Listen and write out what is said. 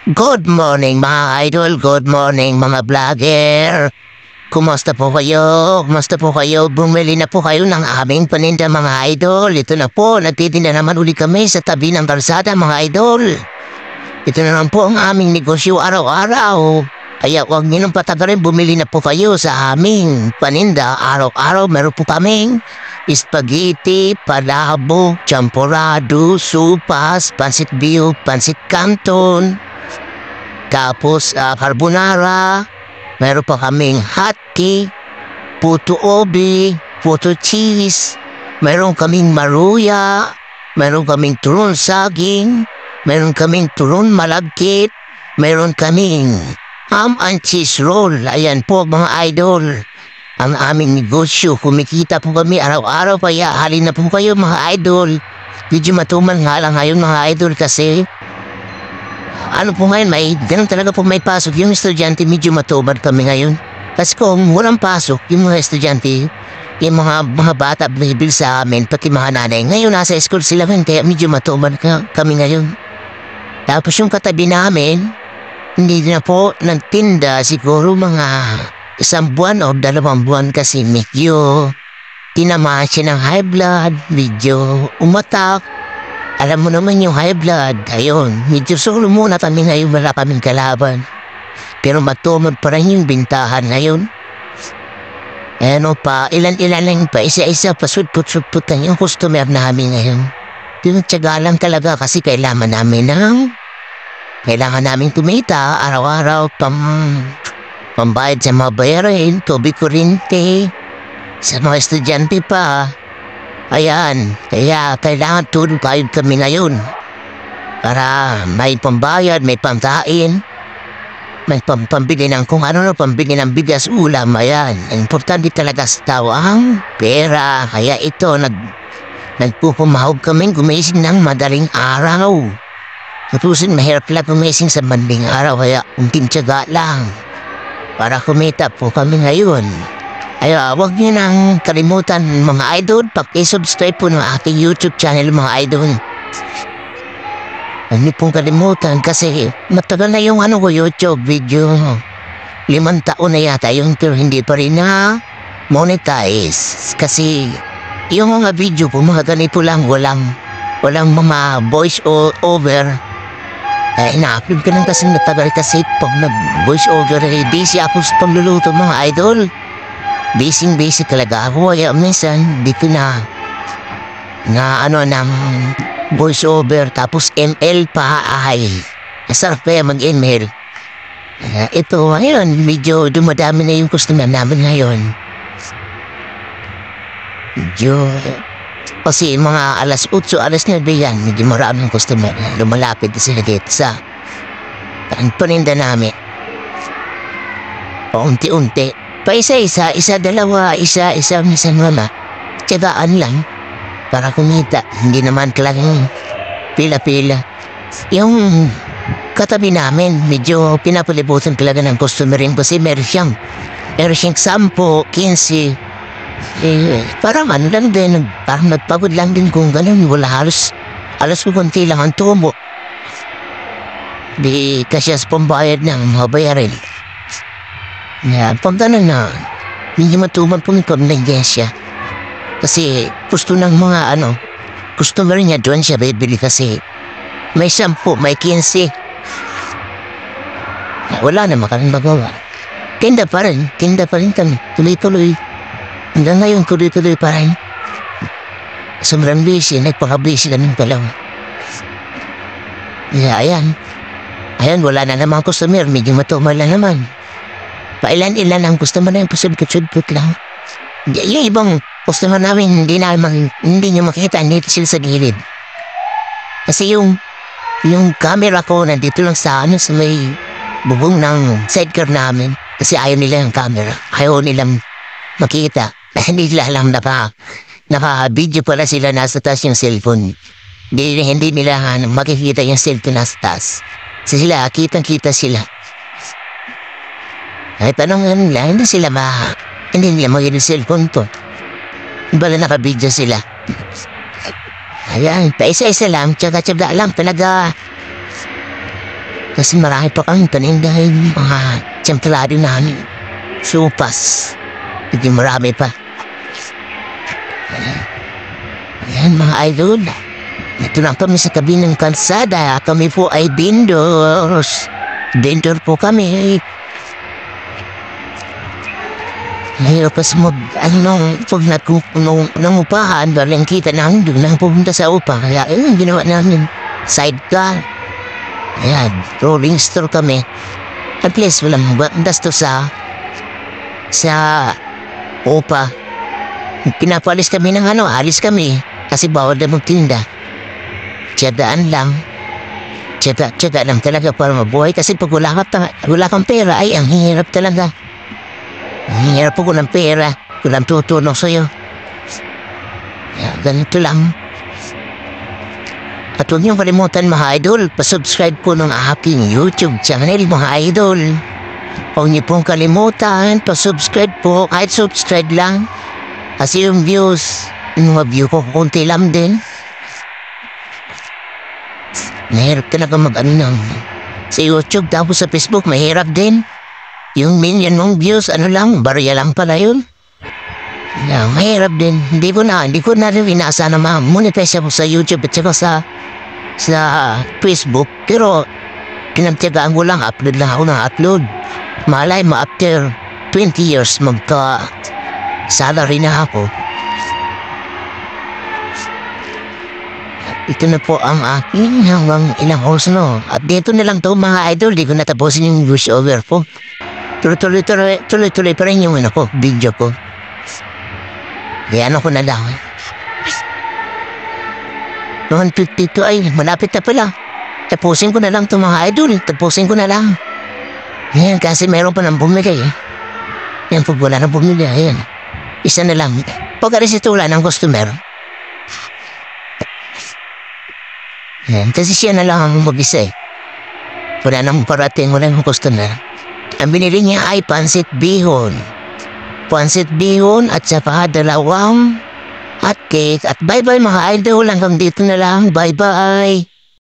Good morning mga idol, good morning mga vlogger. Kumusta po kayo? Kumusta po kayo? Bumili na po kayo ng aming paninda mga idol. Ito na po, nagtitinda naman uli kami sa tabi ng kalsada mga idol. Ito na naman po ang aming negosyo araw-araw. Kaya huwag niyo nang patagarin, bumili na po kayo sa aming paninda. Araw-araw meron po kaming spaghetti, palabok, champurado, supas, pansit bio, pansit canton. Tapos carbonara, meron pa kaming hotcake, puto obi, puto cheese, meron kaming maruya, meron kaming turon saging, meron kaming turon malagkit, meron kaming ham and cheese roll. Ayan po mga idol, ang aming negosyo. Kumikita po kami araw-araw, kaya halin na po kayo mga idol. Medyo matumal nga lang ngayon mga idol kasi ano po ngayon, ganun talaga po may pasok. Yung estudyante, medyo matubad kami ngayon. Kasi kung walang pasok, yung mga estudyante, yung mga bata binibil sa amin, pati mga nanay. Ngayon, nasa school sila ngayon, kaya medyo matubad kami ngayon. Tapos yung katabi namin, hindi na po nagtinda siguro mga 1 buwan o 2 buwan kasi medyo tinamaan siya ng high blood, medyo umatak. Alam mo naman yung high blood, ayun, medyo solo muna kami ngayon, wala kaming kalaban. Pero matumod pa rin yung bintahan ngayon. Ano pa, ilan-ilan lang pa, isa-isa pa, sudput-sudputan yung customer namin ngayon. Tinatsaga lang talaga kasi kailangan namin kumita, araw-araw, pambayad sa mga bayarin, tubig kuryente, sa mga estudyante pa. Ayan, kaya kailangan tulong tayo kami ngayon para may pambayad, may pamtain, may pambili ng kung ano, pambili ng bigas, ulam. Ayan, importante talaga sa tao ang pera. Kaya ito, nagpupumahog kami gumising ng madaling araw. Natusin, mahirap lang gumising sa madaling araw, kaya unting tiyaga lang para kumita po kami ngayon. Ay, huwag niyo nang kalimutan mga idol, pag-subscribe po ng aking YouTube channel mga idol. Huwag niyo pong kalimutan kasi matagal na yung YouTube video. 5 taon na yata yung pero hindi pa rin na monetize. Kasi yung mga video po mga ganito lang, walang mga voice over. Na-upload ka lang kasi matagal kasi pag nag-voice over, busy ako sa pagluluto mga idol. Busy talaga ako, kaya minsan dito ng voice over tapos ML pa ay masarap kaya mag-ML. Ito ngayon, medyo dumadami na yung customer namin ngayon. Kasi mga alas 8, alas 9 yan, medyo maraming customer lumalapit na sila dito sa paninda namin. Paunti-unti. Pa-isa-isa, isa-dalawa, minsan wala. Tiyagaan lang para kumita. Hindi naman talagang pila-pila. Yung katabi namin, medyo pinapalibutan talaga ng customer rin kasi meron siyang 10, 15. Parang ano lang din, parang nagpagod lang din kung gano'n. Wala halos kukunti lang ang tubo. Di kasi sa pambayad ng mga bayarin. Pag gano'n na, hindi matubag po yung pamilensya. Kasi gusto ng mga customer niya doon siya bibili kasi may 10, may 15. Wala naman kami magawa. Tinda pa rin kami, tuloy-tuloy. Hanggang ngayon, tuloy-tuloy pa rin. Sobrang busy, nagpaka-busy kami pala. Ayan, wala na naman customer, medyo matumal na naman. Pailan-ilan ang customer na yung pasubkit-subkit lang. Yung ibang customer namin, hindi nyo makita, nandito sila sa gilid. Kasi yung camera ko, nandito lang sa may bubong ng sidecar namin. Kasi ayaw nila yung camera. Ayaw nilang makita. Hindi nila alam naka-video pala sila nasa taas yung cellphone. Hindi nila makikita yung cellphone nasa taas. Kasi sila, kitang-kita sila. Ay, tanong nila, hindi nila magiging cellphone to. Bala naka-video sila. Ayan, pa isa-isa lang, tsaga-tsaga lang talaga. Kasi marami pa kami panindahin mga templado namin. Supas. Hindi marami pa. Ayan mga idol. Ito lang kami sa tabi ng kalsada. Kami po ay vendors. Vendor po kami. Mahirap pa sa pag nangupahan, balang kita namin doon nang pupunta sa upa. Kaya ginawa namin sidecar. Ayan, rolling store kami. At least walang gasto sa upa. Pinapalis kami ng alis kami. Kasi bawal na magtinda. Tiyadaan lang. Tiyada lang talaga para mabuhay. Kasi pag wala kang pera, ay ang hirap talaga. Ang hirap po ng pera. Walang tutulong sa'yo. Ganito lang. At huwag niyong kalimutan mga idol, pasubscribe po ng aking YouTube channel mga idol. Huwag niyo pong kalimutan, pasubscribe po, kahit subscribe lang. Kasi yung mga view ko, kunti lang din. Mahirap talaga sa YouTube, tapos sa Facebook, mahirap din. Yung million mong views, barya lang pala yun. Mahirap din. Hindi ko na rin inasa na ma-monetize ako sa YouTube at saka sa Facebook. Pero, pinagtiyagaan ko lang, upload lang ako ng upload. Malay mo, after 20 years, magka-salary na ako. Ito na po ang aking hanggang ilang oras no. At dito na lang to mga idol, di ko natapusin yung voiceover po. Tuloy pa rin yung video ko. Kaya ko na lang. 152 ay malapit na pala. Tapusin ko na lang to mga idol. Tapusin ko na lang. Ayan, kasi meron pa nang bumili eh. Yan, pag wala nang bumili, ayan. Isa na lang. Pag arisito wala ng customer. Ayan, kasi siya na lang ang mag-isa eh. Wala nang parating, wala nang customer. Ang binili niya ay pansit bihon. Pansit bihon at saka 2 hot cake. At bye-bye mga idol. Hanggang dito na lang. Bye-bye.